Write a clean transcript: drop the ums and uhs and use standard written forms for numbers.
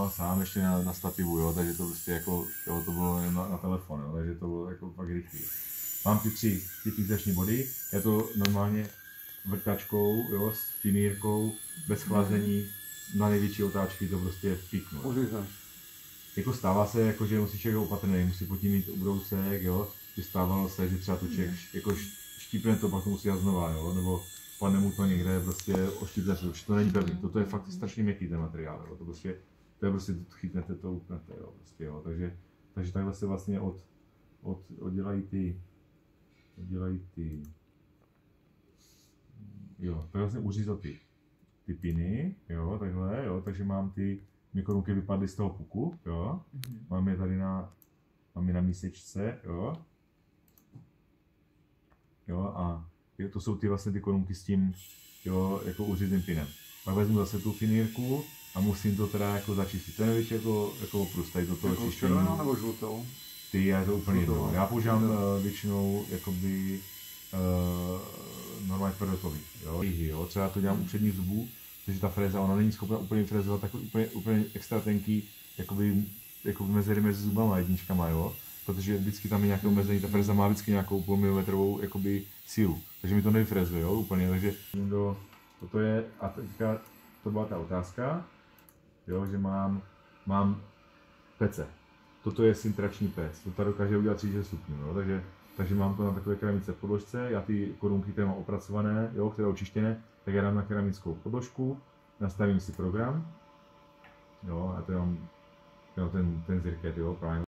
dával sám ještě na stativu, jo, takže to prostě jako, jo, to bylo na telefon, jo, takže to bylo jako fakt rychlý. Mám ty fixační body, já to normálně vrtačkou, jo, s finírkou, bez chlazení, na největší otáčky to prostě píknu. Jako stává se, jako, že musí člověk opatrný, musí pod tím mít ubrousek, jo, že stávalo se, že třeba to člověk jako štípne to, pak to musí dát znova, jo, nebo spadne mu to někde, prostě oštípne se, to není pevný, toto je fakt strašně měkký ten materiál, jo, to je prostě, chytnete to, upnete, jo, prostě, jo, takže takhle se vlastně oddělají ty, jo, tak vlastně uřízl ty piny, jo, takhle, jo, takže mám ty korunky vypadly z toho puku, jo, mám je tady mám je na mísečce, jo, a to jsou vlastně ty korunky s tím, jo, jako uřízným pinem. Pak vezmu zase tu finírku a musím to teda jako začistit. To je největší jako oprus, tady toto jako červenou nebo žlutou? Je to úplně jedno. Já používám většinou jakoby normálně tvrdotový, jo. Třeba to dělám u předních zubů, protože ta fréza, ona není schopna úplně frezovat takový úplně extra tenký, jakoby mezery mezi zubama jedničkama, jo. Protože vždycky tam je nějaké omezení, ta freza má vždycky nějakou půlmilimetrovou jakoby sílu, takže mi to nevyfrezuje, jo, úplně, takže toto je, a teďka to byla ta otázka, jo, že mám pece. Toto je sintrační pec, to tady dokáže udělat 30 stupňů, jo, takže mám to na takové keramice v podložce, já ty korunky, které mám opracované, jo, které očištěné, tak já dám na keramickou podložku, nastavím si program, jo, a to mám ten Zirket, jo, právě.